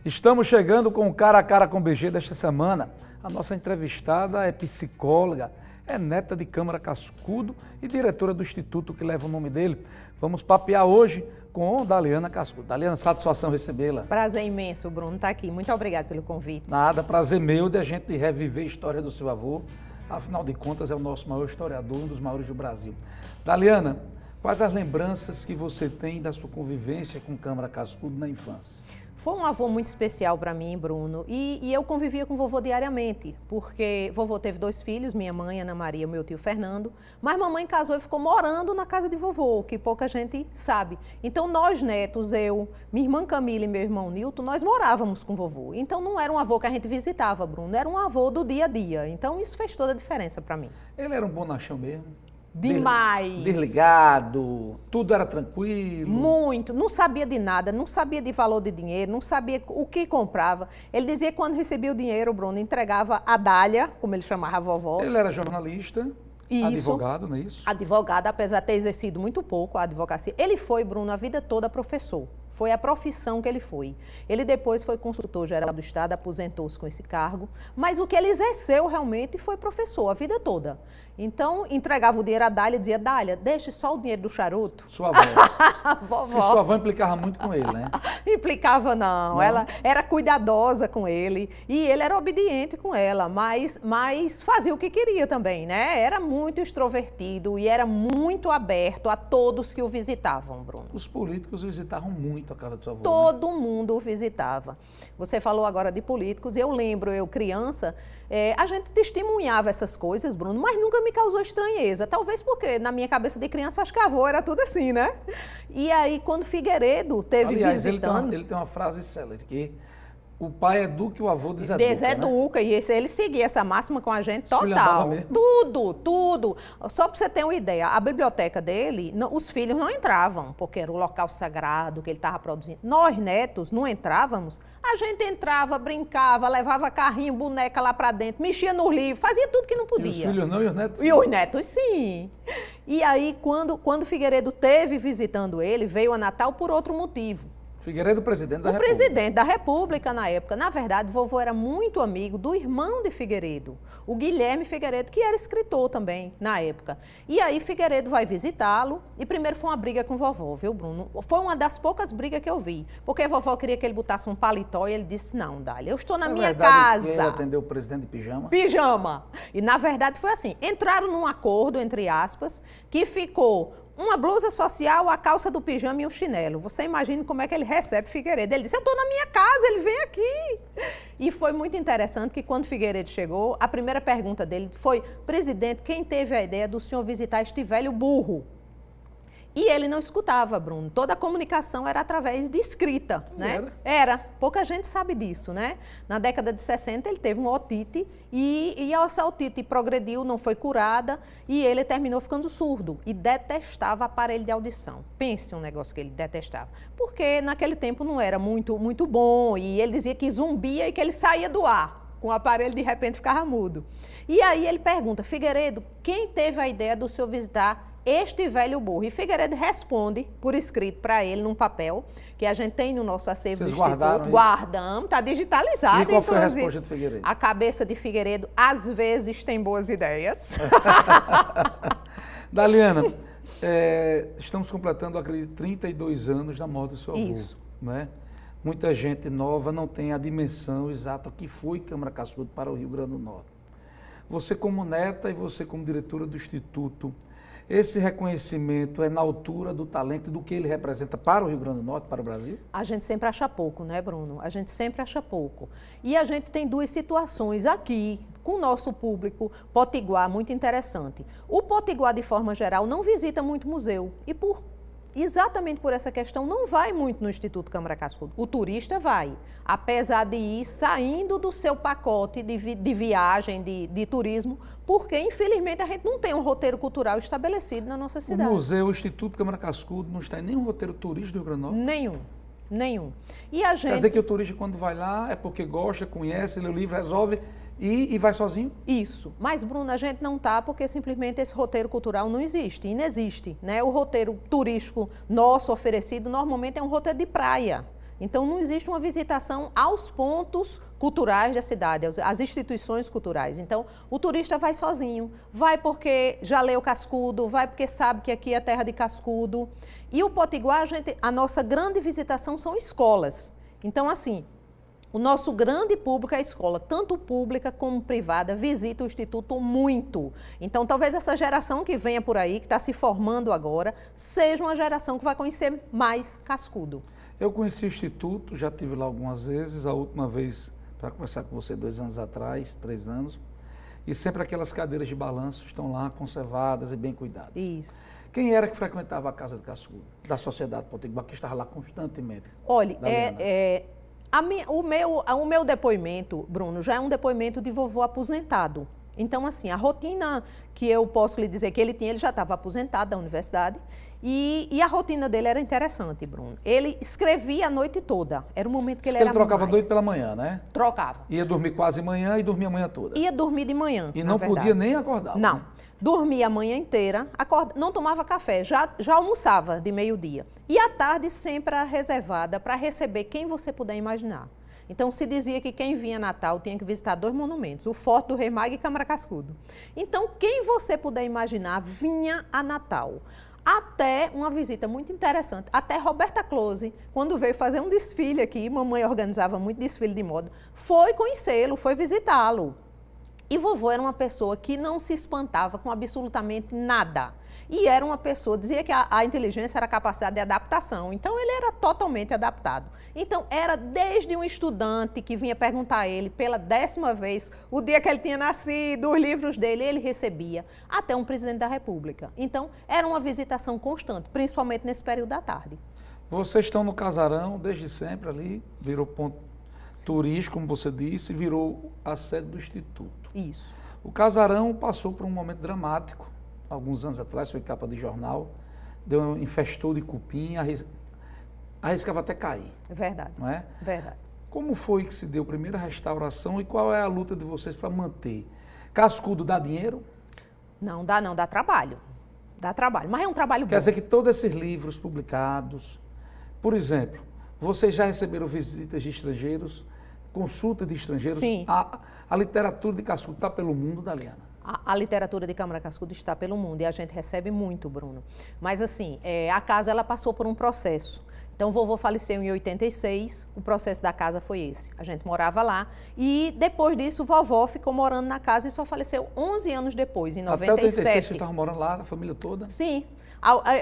Estamos chegando com o Cara a Cara com BG desta semana. A nossa entrevistada é psicóloga, é neta de Câmara Cascudo e diretora do instituto que leva o nome dele. Vamos papear hoje com Daliana Cascudo. Daliana, satisfação recebê-la. Prazer imenso, Bruno, estar aqui. Muito obrigada pelo convite. Nada, prazer meu de a gente reviver a história do seu avô. Afinal de contas, é o nosso maior historiador, um dos maiores do Brasil. Daliana, quais as lembranças que você tem da sua convivência com Câmara Cascudo na infância? Foi um avô muito especial para mim, Bruno, e eu convivia com o vovô diariamente, porque vovô teve 2 filhos, minha mãe, Ana Maria, e meu tio Fernando, mas mamãe casou e ficou morando na casa de vovô, que pouca gente sabe. Então nós netos, eu, minha irmã Camila e meu irmão Nilton, nós morávamos com vovô. Então não era um avô que a gente visitava, Bruno, era um avô do dia a dia. Então isso fez toda a diferença para mim. Ele era um bonachão mesmo? Demais! Desligado, tudo era tranquilo? Muito, não sabia de nada, não sabia de valor de dinheiro, não sabia o que comprava. Ele dizia que quando recebia o dinheiro, Bruno, entregava a dália, como ele chamava a vovó. Ele era jornalista, Isso. advogado, não é isso? Advogado, apesar de ter exercido muito pouco a advocacia. Ele foi, Bruno, a vida toda professor. Foi a profissão que ele foi. Ele depois foi consultor-geral do Estado, aposentou-se com esse cargo, mas o que ele exerceu realmente foi professor a vida toda. Então, entregava o dinheiro à Dália e dizia, Dália, deixe só o dinheiro do charuto. Sua avó. Vovó. Se sua avó implicava muito com ele, né? Implicava não, ela era cuidadosa com ele e ele era obediente com ela, mas fazia o que queria também, né? Era muito extrovertido e era muito aberto a todos que o visitavam, Bruno. Os políticos visitavam muito a casa de sua avó. Todo mundo o visitava. Você falou agora de políticos, e eu lembro, eu criança, a gente testemunhava essas coisas, Bruno, mas nunca me causou estranheza. Talvez porque na minha cabeça de criança, acho que avô era tudo assim, né? E aí, quando Figueiredo teve visitando... Ele tem uma frase célere, que o pai educa e o avô deseduca, Deseduca, né? E ele seguia essa máxima com a gente Esculhambava total. mesmo. Tudo. Só para você ter uma ideia, a biblioteca dele, os filhos não entravam, porque era o local sagrado que ele estava produzindo. Nós, netos, não entrávamos. A gente entrava, brincava, levava carrinho, boneca lá para dentro, mexia no livro, fazia tudo que não podia. E os filhos não e os netos? E os netos, sim. E aí, quando Figueiredo teve visitando ele, veio a Natal por outro motivo. Figueiredo, presidente da República. O presidente da República na época. Na verdade, vovô era muito amigo do irmão de Figueiredo, o Guilherme Figueiredo, que era escritor também na época. E aí Figueiredo vai visitá-lo e primeiro foi uma briga com vovó, viu, Bruno? Foi uma das poucas brigas que eu vi, porque a vovó queria que ele botasse um paletó e ele disse, não, Dália, eu estou na minha casa. Ele atendeu o presidente de pijama? Pijama. E na verdade foi assim, entraram num acordo, entre aspas, que ficou uma blusa social, a calça do pijama e o chinelo. Você imagina como é que ele recebe Figueiredo. Ele disse, eu estou na minha casa, ele vem aqui. E foi muito interessante que quando Figueiredo chegou, a primeira pergunta dele foi, presidente, quem teve a ideia do senhor visitar este velho burro? E ele não escutava, Bruno. Toda a comunicação era através de escrita, né? Era. Pouca gente sabe disso, né? Na década de 60 ele teve uma otite e essa otite progrediu, não foi curada e ele terminou ficando surdo e detestava aparelho de audição. Pense um negócio que ele detestava. Porque naquele tempo não era muito bom e ele dizia que zumbia e que ele saía do ar. Com o aparelho de repente ficava mudo. E aí ele pergunta, Figueiredo, quem teve a ideia do senhor visitar este velho burro? E Figueiredo responde por escrito para ele num papel que a gente tem no nosso acervo Vocês do guardaram Instituto. Guardamos, está digitalizado. E qual foi a resposta de Figueiredo? A cabeça de Figueiredo às vezes tem boas ideias. Daliana, estamos completando, acredito, 32 anos da morte do seu avô. Isso. Né? Muita gente nova não tem a dimensão exata que foi Câmara Cascudo para o Rio Grande do Norte. Você como neta e você como diretora do Instituto, esse reconhecimento é na altura do talento e do que ele representa para o Rio Grande do Norte, para o Brasil? A gente sempre acha pouco, né, Bruno? A gente sempre acha pouco. E a gente tem 2 situações aqui, com o nosso público potiguar, muito interessante. O potiguar, de forma geral, não visita muito museu. E exatamente por essa questão, não vai muito no Instituto Câmara Cascudo. O turista vai, apesar de ir saindo do seu pacote de viagem, de turismo, porque, infelizmente, a gente não tem um roteiro cultural estabelecido na nossa cidade. O museu, o Instituto Câmara Cascudo, não está em nenhum roteiro turístico do Rio Grande do Norte? Nenhum. E a gente... Quer dizer que o turista, quando vai lá, é porque gosta, conhece, lê o livro, resolve e vai sozinho? Isso. Mas, Bruno, a gente não está porque simplesmente esse roteiro cultural não existe, inexiste, né? O roteiro turístico nosso oferecido normalmente é um roteiro de praia. Então, não existe uma visitação aos pontos culturais da cidade, às instituições culturais. Então, o turista vai sozinho, vai porque já leu Cascudo, vai porque sabe que aqui é terra de Cascudo. E o Potiguar, a nossa grande visitação são escolas. Então, assim, o nosso grande público é a escola, tanto pública como privada, visita o Instituto muito. Então, talvez essa geração que venha por aí, que está se formando agora, seja uma geração que vai conhecer mais Cascudo. Eu conheci o Instituto, já estive lá algumas vezes, a última vez para conversar com você 2 anos atrás, 3 anos, e sempre aquelas cadeiras de balanço estão lá conservadas e bem cuidadas. Isso. Quem era que frequentava a Casa de Cascudo, da Sociedade Potiguar, que estava lá constantemente? Olha, o meu depoimento, Bruno, já é um depoimento de vovô aposentado. Então, assim, a rotina que eu posso lhe dizer que ele tinha, ele já estava aposentado da universidade, e a rotina dele era interessante, Bruno. Ele escrevia a noite toda, era o momento que ele era mais. Ele trocava a noite pela manhã, né? Trocava. Ia dormir quase manhã e dormia a manhã toda. Ia dormir de manhã, e não podia nem acordar. Não. Né? Dormia a manhã inteira, não tomava café, já almoçava de meio-dia. E à tarde sempre era reservada para receber quem você puder imaginar. Então, se dizia que quem vinha Natal tinha que visitar 2 monumentos, o Forte do Rei Mago e Câmara Cascudo. Então, quem você puder imaginar vinha a Natal. Até uma visita muito interessante, até Roberta Close, quando veio fazer um desfile aqui, mamãe organizava muito desfile de moda, foi conhecê-lo, foi visitá-lo. E vovô era uma pessoa que não se espantava com absolutamente nada. E era uma pessoa, dizia que a inteligência era a capacidade de adaptação. Então, ele era totalmente adaptado. Então, era desde um estudante que vinha perguntar a ele pela 10ª vez o dia que ele tinha nascido, os livros dele, ele recebia, até um presidente da República. Então, era uma visitação constante, principalmente nesse período da tarde. Vocês estão no Casarão desde sempre ali, virou ponto turístico, como você disse, virou a sede do Instituto. Isso. O Casarão passou por um momento dramático, alguns anos atrás, foi capa de jornal, infestou de cupim, arriscava até cair. Verdade. Não é? Verdade. Como foi que se deu a primeira restauração e qual é a luta de vocês para manter? Cascudo dá dinheiro? Não, dá trabalho. Dá trabalho, mas é um trabalho bom. Quer dizer que todos esses livros publicados, por exemplo, vocês já receberam visitas de estrangeiros, consulta de estrangeiros? Sim. A literatura de Cascudo está pelo mundo, Daliana? A literatura de Câmara Cascudo está pelo mundo e a gente recebe muito, Bruno. Mas assim, a casa ela passou por um processo. Então, vovô faleceu em 86, o processo da casa foi esse. A gente morava lá e depois disso, vovó ficou morando na casa e só faleceu 11 anos depois, em 97. Até 86 você estava morando lá, a família toda? Sim.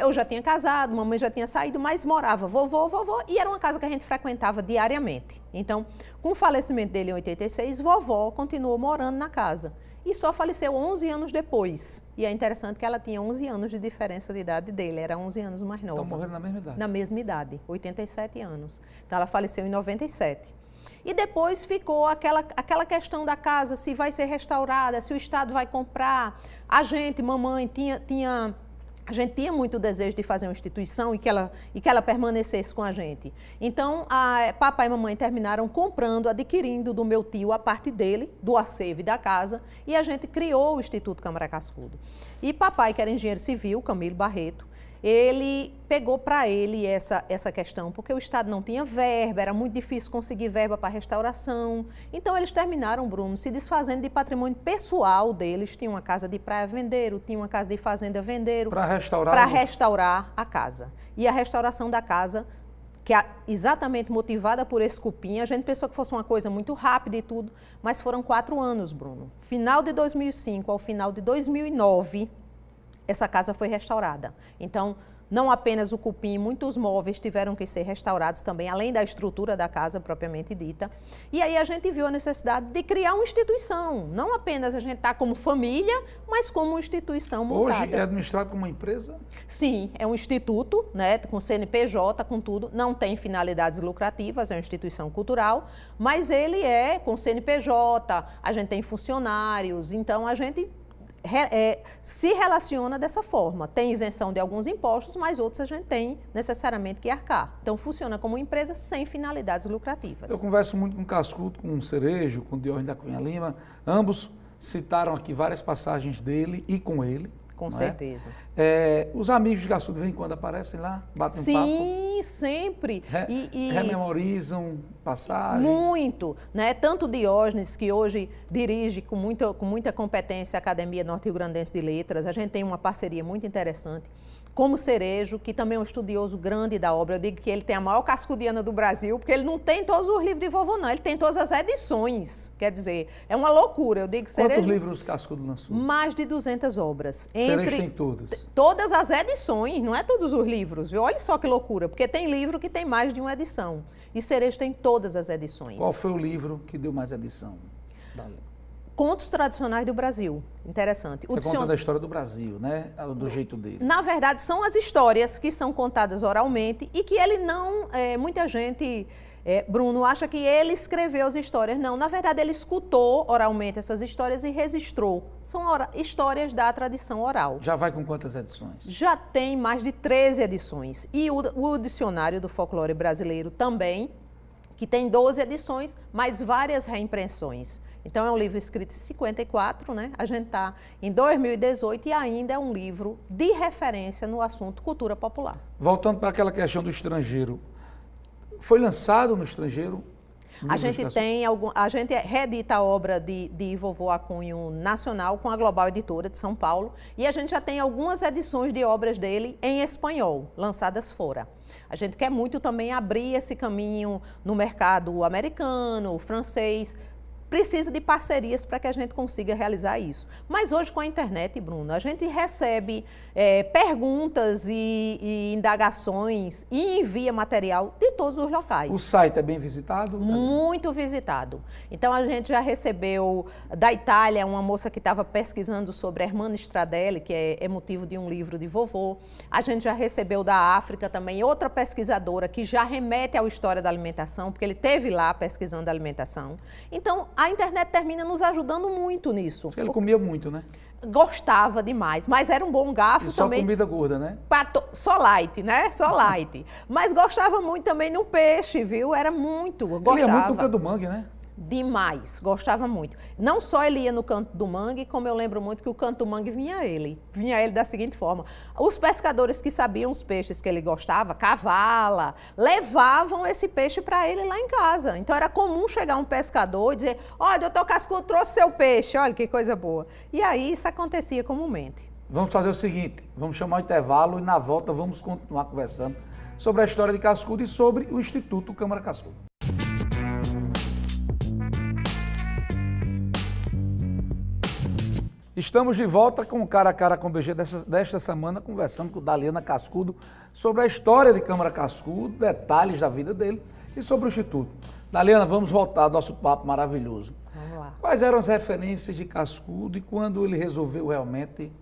Eu já tinha casado, mamãe já tinha saído, mas morava vovô, e era uma casa que a gente frequentava diariamente. Então, com o falecimento dele em 86, vovó continuou morando na casa. E só faleceu 11 anos depois. E é interessante que ela tinha 11 anos de diferença de idade dele, era 11 anos mais nova. Então morreram na mesma idade? Na mesma idade, 87 anos. Então ela faleceu em 97. E depois ficou aquela questão da casa, se vai ser restaurada, se o Estado vai comprar. A gente, mamãe, a gente tinha muito desejo de fazer uma instituição e que ela permanecesse com a gente. Então, papai e mamãe terminaram comprando, adquirindo do meu tio a parte dele, do acervo da casa, e a gente criou o Instituto Câmara Cascudo. E papai, que era engenheiro civil, Camilo Barreto, ele pegou para ele essa questão, porque o Estado não tinha verba, era muito difícil conseguir verba para restauração. Então, eles terminaram, Bruno, se desfazendo de patrimônio pessoal deles. Tinha uma casa de praia, venderam, tinha uma casa de fazenda, venderam. Para restaurar? Para restaurar a casa. E a restauração da casa, que é exatamente motivada por esse cupim, a gente pensou que fosse uma coisa muito rápida e tudo, mas foram 4 anos, Bruno. Final de 2005 ao final de 2009, essa casa foi restaurada. Então, não apenas o cupim, muitos móveis tiveram que ser restaurados também, além da estrutura da casa propriamente dita. E aí a gente viu a necessidade de criar uma instituição. Não apenas a gente estar como família, mas como uma instituição montada. Hoje é administrado como uma empresa? Sim, é um instituto, né, com CNPJ, com tudo. Não tem finalidades lucrativas, é uma instituição cultural, mas ele é com CNPJ, a gente tem funcionários, então a gente se relaciona dessa forma. Tem isenção de alguns impostos, mas outros a gente tem necessariamente que arcar. Então, funciona como empresa sem finalidades lucrativas. Eu converso muito com o Cascudo, com o Cerejo, com o Diógenes da Cunha Lima. Ambos citaram aqui várias passagens dele e com ele. Com certeza. Os amigos de Cascudo, de vez em quando aparecem lá, batem um papo? Sim, sempre. Rememorizam passagens? Muito, né? Tanto Diógenes, que hoje dirige com muita competência a Academia Norte-Rio-Grandense de Letras, a gente tem uma parceria muito interessante, como Cerejo, que também é um estudioso grande da obra. Eu digo que ele tem a maior cascudiana do Brasil, porque ele não tem todos os livros de vovô, não. Ele tem todas as edições. Quer dizer, é uma loucura. Eu digo que Quantos livros Cascudo lançou? Mais de 200 obras. Cerejo tem todas? Todas as edições, não é todos os livros. Viu? Olha só que loucura, porque tem livro que tem mais de uma edição. E Cerejo tem todas as edições. Qual foi o livro que deu mais edição? Contos tradicionais do Brasil. Interessante. Você conta da história do Brasil, né? Do jeito dele. Na verdade, são as histórias que são contadas oralmente e que ele não... muita gente, Bruno, acha que ele escreveu as histórias. Não, na verdade, ele escutou oralmente essas histórias e registrou. São histórias da tradição oral. Já vai com quantas edições? Já tem mais de 13 edições. E o Dicionário do Folclore Brasileiro também, que tem 12 edições, mais várias reimpressões. Então, é um livro escrito em 54, né? A gente está em 2018 e ainda é um livro de referência no assunto cultura popular. Voltando para aquela questão do estrangeiro, foi lançado no estrangeiro? A gente reedita a obra de vovô a cunho nacional com a Global Editora de São Paulo e a gente já tem algumas edições de obras dele em espanhol, lançadas fora. A gente quer muito também abrir esse caminho no mercado americano, francês. Precisa de parcerias para que a gente consiga realizar isso. Mas hoje com a internet, Bruno, a gente recebe perguntas e indagações e envia material de todos os locais. O site é bem visitado? Muito visitado. Então a gente já recebeu da Itália uma moça que estava pesquisando sobre Hermano Stradelli, que é motivo de um livro de vovô. A gente já recebeu da África também outra pesquisadora que já remete à história da alimentação, porque ele esteve lá pesquisando a alimentação. Então, a internet termina nos ajudando muito nisso. Ele comia muito, né? Gostava demais, mas era um bom garfo e só também. Comida gorda, né? Só light, né? Só light. Mas gostava muito também no peixe, viu? Era muito. Gostava. Ele ia muito no Canto do Mangue, né? Demais, gostava muito. Não só ele ia no Canto do Mangue, como eu lembro muito que o Canto do Mangue vinha ele. Vinha ele da seguinte forma. Os pescadores que sabiam os peixes que ele gostava, cavala, levavam esse peixe para ele lá em casa. Então era comum chegar um pescador e dizer, ó, doutor Cascudo trouxe seu peixe, olha que coisa boa. E aí isso acontecia comumente. Vamos fazer o seguinte, vamos chamar o intervalo e na volta vamos continuar conversando sobre a história de Cascudo e sobre o Instituto Câmara Cascudo. Estamos de volta com o Cara a Cara com o BG desta semana, conversando com Daliana Cascudo sobre a história de Câmara Cascudo, detalhes da vida dele e sobre o Instituto. Daliana, vamos voltar ao nosso papo maravilhoso. Vamos lá. Quais eram as referências de Cascudo e quando ele resolveu realmente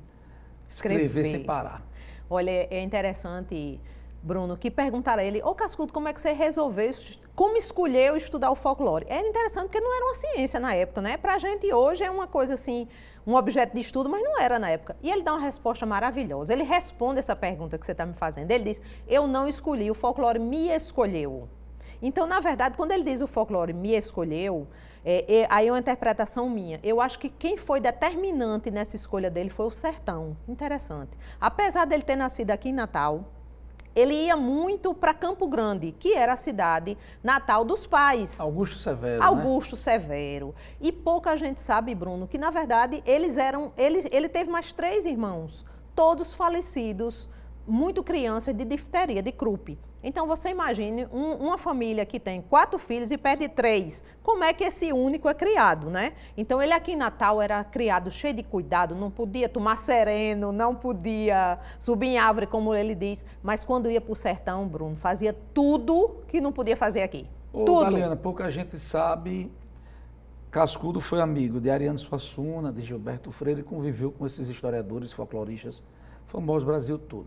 escrever sem parar? Olha, é interessante, Bruno, que perguntaram a ele, ô Cascudo, como é que você resolveu, como escolheu estudar o folclore? Era interessante porque não era uma ciência na época, né? Pra gente hoje é uma coisa assim, um objeto de estudo, mas não era na época. E ele dá uma resposta maravilhosa. Ele responde essa pergunta que você está me fazendo. Ele diz, eu não escolhi, o folclore me escolheu. Então, na verdade, quando ele diz o folclore me escolheu, aí é uma interpretação minha. Eu acho que quem foi determinante nessa escolha dele foi o sertão. Interessante. Apesar dele ter nascido aqui em Natal, ele ia muito para Campo Grande, que era a cidade natal dos pais. Augusto Severo, Augusto Severo. E pouca gente sabe, Bruno, que na verdade ele teve mais 3 irmãos, todos falecidos, muito crianças de difteria, de croup. Então você imagine uma família que tem 4 filhos e perde 3. Como é que esse único é criado, né? Então ele aqui em Natal era criado cheio de cuidado, não podia tomar sereno, não podia subir em árvore, como ele diz. Mas quando ia para o sertão, Bruno, fazia tudo que não podia fazer aqui. Tudo. Daliana, pouca gente sabe, Cascudo foi amigo de Ariano Suassuna, de Gilberto Freire, e conviveu com esses historiadores, folcloristas famosos do Brasil todo.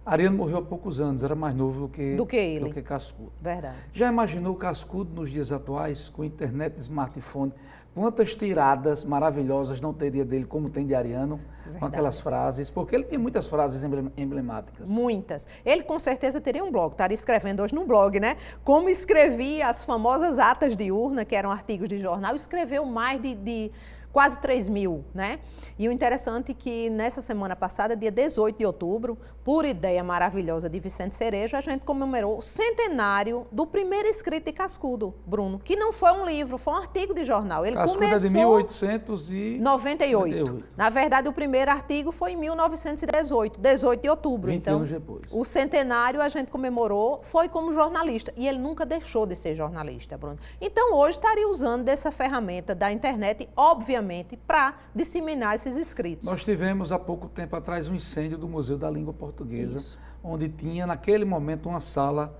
Ariano morreu há poucos anos, era mais novo do que Cascudo. Verdade. Já imaginou Cascudo nos dias atuais, com internet e smartphone? Quantas tiradas maravilhosas não teria dele, como tem de Ariano, verdade, com aquelas frases? Porque ele tem muitas frases emblemáticas. Muitas. Ele com certeza teria um blog, estaria escrevendo hoje num blog, né? Como escrevia as famosas atas de urna, que eram artigos de jornal, escreveu mais de quase 3 mil, né? E o interessante é que nessa semana passada, dia 18 de outubro, por ideia maravilhosa de Vicente Cerejo, a gente comemorou o centenário do primeiro escrito de Cascudo, Bruno, que não foi um livro, foi um artigo de jornal. Ele Cascudo começou é de 1898. Na verdade, o primeiro artigo foi em 1918, 18 de outubro. 20 então, anos depois. O centenário a gente comemorou, foi como jornalista. E ele nunca deixou de ser jornalista, Bruno. Então, hoje estaria usando dessa ferramenta da internet, obviamente, para disseminar esses escritos. Nós tivemos há pouco tempo atrás um incêndio do Museu da Língua Portuguesa, Isso. onde tinha naquele momento uma sala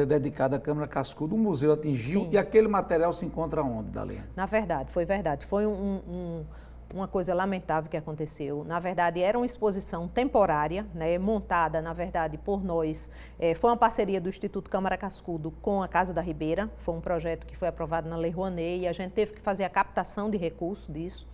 dedicada à Câmara Cascudo. O museu atingiu. Sim. E aquele material se encontra onde, Daliana? Na verdade, foi verdade. Foi uma coisa lamentável que aconteceu. Na verdade, era uma exposição temporária, né, montada, na verdade, por nós. Foi uma parceria do Instituto Câmara Cascudo com a Casa da Ribeira. Foi um projeto que foi aprovado na Lei Rouanet e a gente teve que fazer a captação de recursos disso.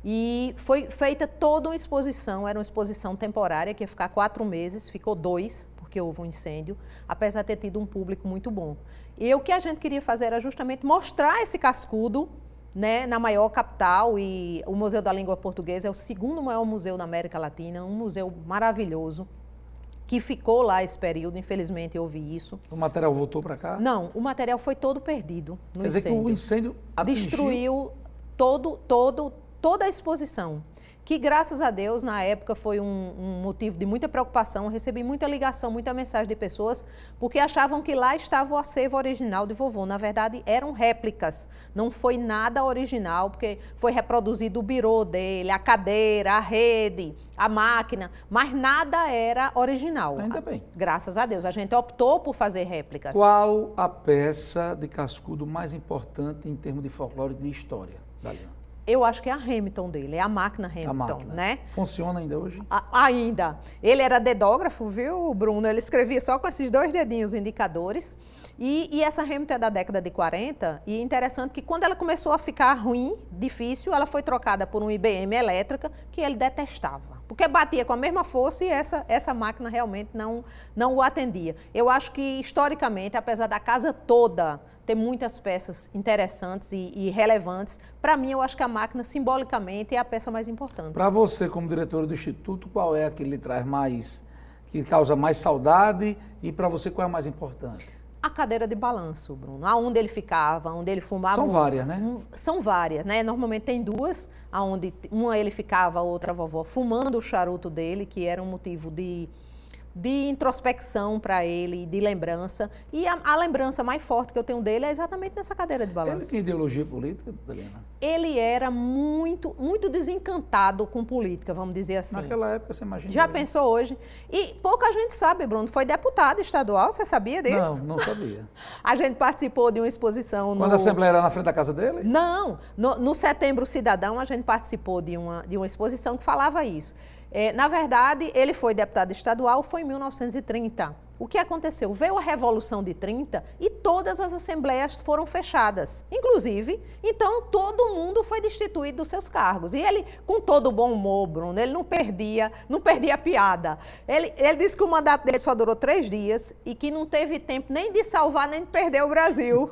E foi feita toda uma exposição, era uma exposição temporária, que ia ficar 4 meses, ficou 2, porque houve um incêndio, apesar de ter tido um público muito bom. E o que a gente queria fazer era justamente mostrar esse cascudo, né, na maior capital, e o Museu da Língua Portuguesa é o segundo maior museu da América Latina, um museu maravilhoso, que ficou lá esse período, infelizmente eu ouvi isso. O material voltou para cá? Não, o material foi todo perdido no Quer dizer que o incêndio atingiu... Destruiu toda a exposição, que graças a Deus, na época, foi um motivo de muita preocupação. Eu recebi muita ligação, muita mensagem de pessoas, porque achavam que lá estava o acervo original de vovô. Na verdade, eram réplicas, não foi nada original, porque foi reproduzido o birô dele, a cadeira, a rede, a máquina, mas nada era original. Ainda bem. Graças a Deus, a gente optou por fazer réplicas. Qual a peça de Cascudo mais importante em termos de folclore e de história, Daliana? Eu acho que é a Hamilton dele, é a máquina Hamilton, A máquina. né? Funciona ainda hoje? Ainda. Ele era dedógrafo, viu, Bruno? Ele escrevia só com esses 2 dedinhos indicadores. E essa Hamilton é da década de 40, e é interessante que quando ela começou a ficar ruim, difícil, ela foi trocada por um IBM elétrica, que ele detestava. Porque batia com a mesma força e essa máquina realmente não o atendia. Eu acho que, historicamente, apesar da casa toda ter muitas peças interessantes e relevantes, para mim, eu acho que a máquina, simbolicamente, é a peça mais importante. Para você, como diretora do Instituto, qual é a que lhe traz mais, que causa mais saudade, e para você, qual é a mais importante? A cadeira de balanço, Bruno, aonde ele ficava, onde ele fumava. São várias, né? São várias, né? Normalmente tem 2, aonde uma ele ficava, a outra a vovó, fumando o charuto dele, que era um motivo de introspecção para ele, de lembrança. E a lembrança mais forte que eu tenho dele é exatamente nessa cadeira de balanço. Ele tem ideologia política, Daliana? Ele era muito desencantado com política, vamos dizer assim. Naquela época, você imagina. Já pensou hoje? E pouca gente sabe, Bruno, foi deputado estadual, você sabia disso? Não sabia. A gente participou de uma exposição Quando a Assembleia era na frente da casa dele? Não, no Setembro Cidadão a gente participou de uma exposição que falava isso. Na verdade, ele foi deputado estadual, foi em 1930. O que aconteceu? Veio a Revolução de 30 e todas as assembleias foram fechadas. Inclusive, então todo mundo foi destituído dos seus cargos. E ele, com todo bom humor, Bruno, ele não perdia a piada. Ele disse que o mandato dele só durou 3 dias e que não teve tempo nem de salvar, nem de perder o Brasil.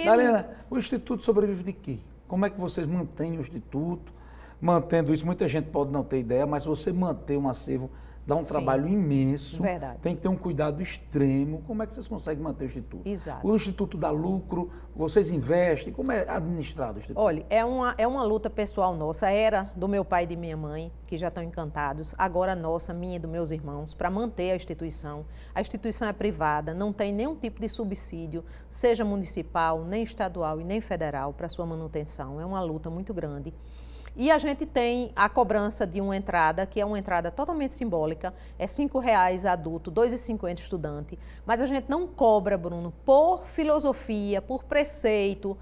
Daliana, o Instituto sobrevive de quê? Como é que vocês mantêm o Instituto? Mantendo isso, muita gente pode não ter ideia, mas você manter um acervo dá um trabalho imenso. Verdade. Tem que ter um cuidado extremo. Como é que vocês conseguem manter o Instituto? Exato. O Instituto dá lucro, vocês investem, como é administrado o Instituto? Olha, é uma luta pessoal nossa, era do meu pai e de minha mãe, que já estão encantados, agora nossa, minha e dos meus irmãos, para manter a instituição. A instituição é privada, não tem nenhum tipo de subsídio, seja municipal, nem estadual e nem federal, para sua manutenção. É uma luta muito grande. E a gente tem a cobrança de uma entrada, que é uma entrada totalmente simbólica, é R$5 adulto, R$2,50 estudante, mas a gente não cobra, Bruno, por filosofia, por preceito,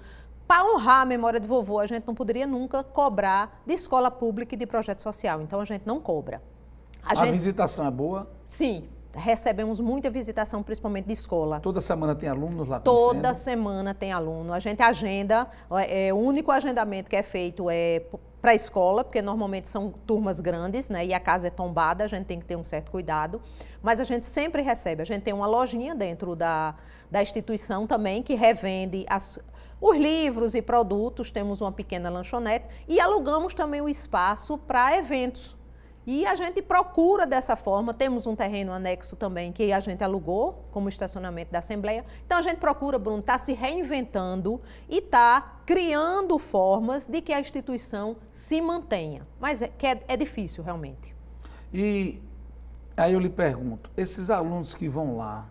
para honrar a memória de vovô, a gente não poderia nunca cobrar de escola pública e de projeto social, então a gente não cobra. A visitação é boa? Sim. Recebemos muita visitação, principalmente de escola. Toda semana tem alunos lá conhecendo? Toda semana tem aluno. A gente agenda, o único agendamento que é feito é para a escola, porque normalmente são turmas grandes, né? E a casa é tombada, a gente tem que ter um certo cuidado. Mas a gente sempre recebe. A gente tem uma lojinha dentro da instituição também que revende os livros e produtos. Temos uma pequena lanchonete e alugamos também o espaço para eventos. E a gente procura dessa forma, temos um terreno anexo também que a gente alugou como estacionamento da Assembleia. Então a gente procura, Bruno, estar se reinventando e estar criando formas de que a instituição se mantenha. Mas é difícil realmente. E aí eu lhe pergunto, esses alunos que vão lá,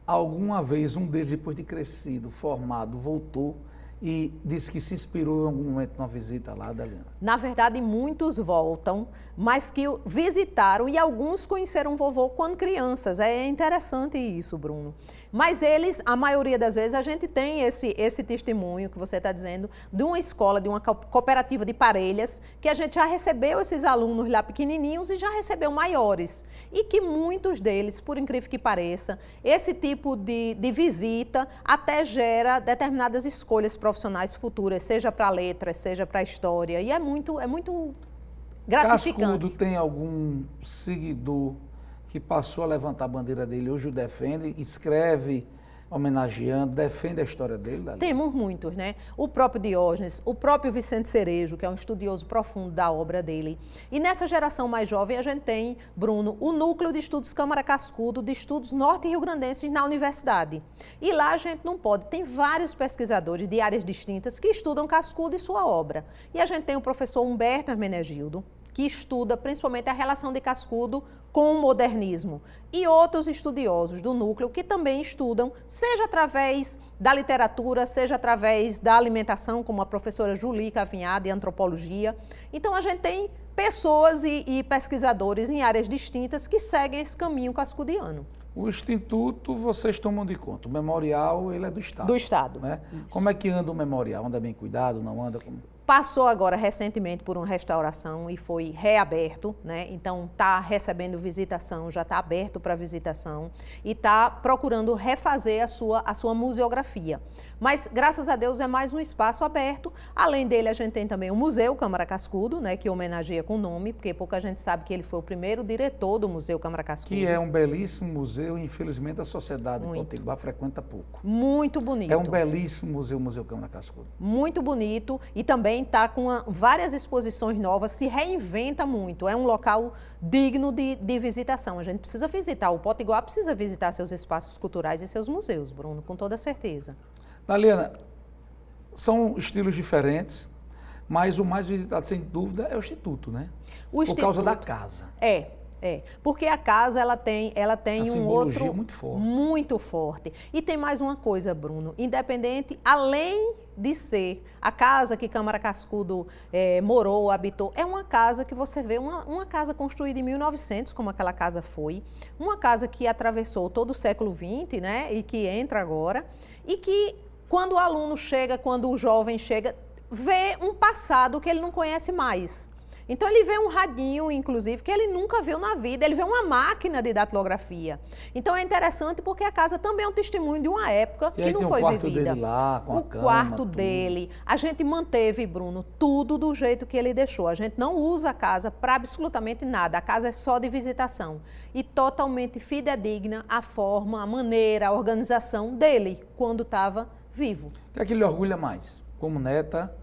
alguma vez um deles, depois de crescido, formado, voltou e disse que se inspirou em algum momento numa visita lá, Daliana? Na verdade, muitos voltam, mas que visitaram e alguns conheceram o vovô quando crianças. É interessante isso, Bruno. Mas eles, a maioria das vezes, a gente tem esse testemunho que você está dizendo, de uma escola, de uma cooperativa de Parelhas, que a gente já recebeu esses alunos lá pequenininhos e já recebeu maiores. E que muitos deles, por incrível que pareça, esse tipo de visita até gera determinadas escolhas profissionais futuras, seja para letras, seja para história. E é muito gratificante. Cascudo tem algum seguidor que passou a levantar a bandeira dele, hoje o defende, escreve homenageando, defende a história dele? Daliana? Temos muitos, né? O próprio Diógenes, o próprio Vicente Cerejo, que é um estudioso profundo da obra dele. E nessa geração mais jovem a gente tem, Bruno, o Núcleo de Estudos Câmara Cascudo, de Estudos Norte-Rio-Grandenses na universidade. E lá a gente não pode, tem vários pesquisadores de áreas distintas que estudam Cascudo e sua obra. E a gente tem o professor Humberto Hermenegildo, que estuda principalmente a relação de Cascudo com o modernismo, e outros estudiosos do núcleo que também estudam, seja através da literatura, seja através da alimentação, como a professora Julie Cavinhada, de antropologia. Então a gente tem pessoas e pesquisadores em áreas distintas que seguem esse caminho cascudiano. O Instituto, vocês tomam de conta. O memorial, ele é do Estado. Do Estado. Né? Como é que anda o memorial? Anda bem cuidado, não anda? Como... Passou agora recentemente por uma restauração e foi reaberto, né? Então está recebendo visitação, já está aberto para visitação e está procurando refazer a sua museografia. Mas, graças a Deus, é mais um espaço aberto. Além dele, a gente tem também o Museu Câmara Cascudo, né, que homenageia com o nome, porque pouca gente sabe que ele foi o primeiro diretor do Museu Câmara Cascudo. Que é um belíssimo museu e, infelizmente, a sociedade de Potiguar frequenta pouco. Muito bonito. É um belíssimo museu, o Museu Câmara Cascudo. Muito bonito e também está com várias exposições novas, se reinventa muito. É um local digno de visitação. A gente precisa visitar, o Potiguar precisa visitar seus espaços culturais e seus museus, Bruno, com toda certeza. Daliana, são estilos diferentes, mas o mais visitado, sem dúvida, é o Instituto, né? Por causa da casa. Porque a casa ela tem um outro muito forte. E tem mais uma coisa, Bruno, independente, além de ser a casa que Câmara Cascudo morou, habitou, é uma casa que você vê, uma casa construída em 1900, como aquela casa foi, uma casa que atravessou todo o século XX, né, e que entra agora, e que quando o aluno chega, quando o jovem chega, vê um passado que ele não conhece mais. Então ele vê um radinho, inclusive, que ele nunca viu na vida, ele vê uma máquina de datilografia. Então é interessante porque a casa também é um testemunho de uma época que não foi vivida. O quarto dele lá, com a cama, o quarto dele. A gente manteve, Bruno, tudo do jeito que ele deixou. A gente não usa a casa para absolutamente nada. A casa é só de visitação. E totalmente fidedigna à forma, à maneira, à organização dele, quando estava vivo. O que é que lhe orgulha mais? Como neta,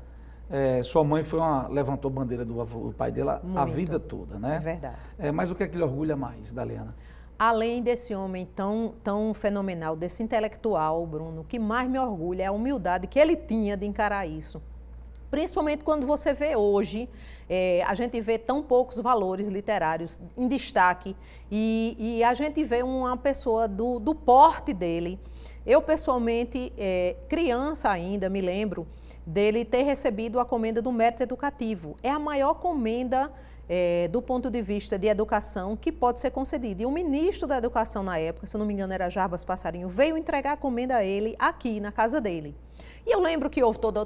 sua mãe levantou bandeira do pai dela a vida toda, né? É verdade. Mas o que é que lhe orgulha mais, Daliana? Além desse homem tão fenomenal, desse intelectual, Bruno, o que mais me orgulha é a humildade que ele tinha de encarar isso. Principalmente quando você vê hoje, a gente vê tão poucos valores literários em destaque e a gente vê uma pessoa do porte dele. Eu, pessoalmente, criança ainda, me lembro dele ter recebido a comenda do mérito educativo. É a maior comenda do ponto de vista de educação que pode ser concedida. E o ministro da Educação na época, se não me engano era Jarbas Passarinho, veio entregar a comenda a ele aqui na casa dele. E eu lembro que houve toda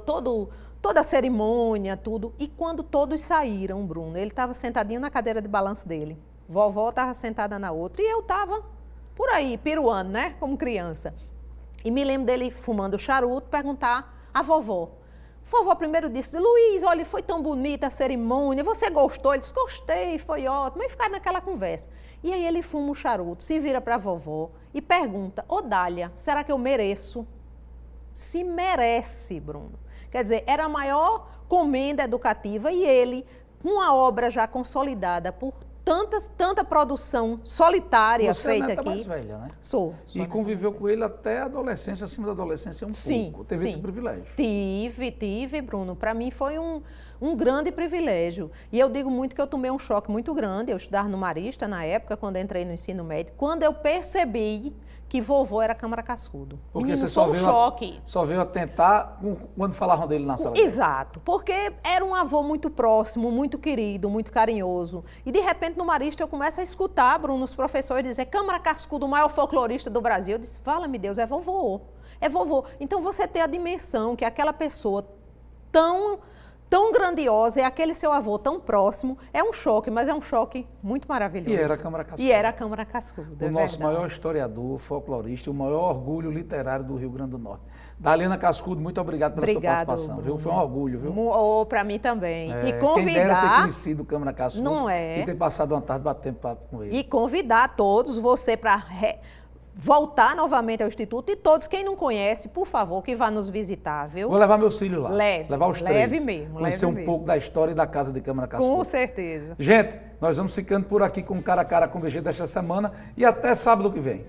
a cerimônia, tudo. E quando todos saíram, Bruno, ele estava sentadinho na cadeira de balanço dele. Vovó estava sentada na outra e eu estava por aí, piruando, né? Como criança. E me lembro dele fumando charuto, perguntar à vovó: Vovó primeiro disse, Luiz, olha, foi tão bonita a cerimônia, você gostou? Ele disse, gostei, foi ótimo. E ficaram naquela conversa. E aí ele fuma um charuto, se vira para a vovó e pergunta, ô Dália, será que eu mereço? Se merece, Bruno. Quer dizer, era a maior comenda educativa e ele, com a obra já consolidada por tanta produção solitária Você é a feita neta aqui. mais velha, né? Sou. E conviveu com ele até a adolescência, acima da adolescência um pouco. Teve esse privilégio. Tive, Bruno. Para mim foi um grande privilégio. E eu digo muito que eu tomei um choque muito grande. Eu estudava no Marista na época, quando eu entrei no ensino médio, quando eu percebi que vovô era Câmara Cascudo. Porque Menino, você só foi um veio, choque. só veio a tentar quando falaram dele na sala. Exato, porque era um avô muito próximo, muito querido, muito carinhoso. E de repente no Marista eu começo a escutar, Bruno, os professores dizer Câmara Cascudo, o maior folclorista do Brasil. Eu disse, fala-me Deus, é vovô. É vovô. Então você tem a dimensão que aquela pessoa tão grandiosa, é aquele seu avô tão próximo, é um choque, mas é um choque muito maravilhoso. E era a Câmara Cascudo. E era a Câmara Cascudo, O nosso maior historiador, folclorista e o maior orgulho literário do Rio Grande do Norte. Dalena Cascudo, muito obrigado pela sua participação, viu? Foi um orgulho, viu? Para mim também. É, E convidar... Quem dera ter conhecido o Câmara Cascudo não é. e ter passado uma tarde batendo papo com ele. E convidar todos, você para voltar novamente ao Instituto e todos, quem não conhece, por favor, que vá nos visitar, viu? Vou levar meus filhos lá. Leve. Levar os Leve três. mesmo. Conhecer leve um mesmo. pouco da história e da casa de Câmara Cascudo. Com certeza. Gente, nós vamos ficando por aqui com o Cara a Cara com o BG desta semana e até sábado que vem.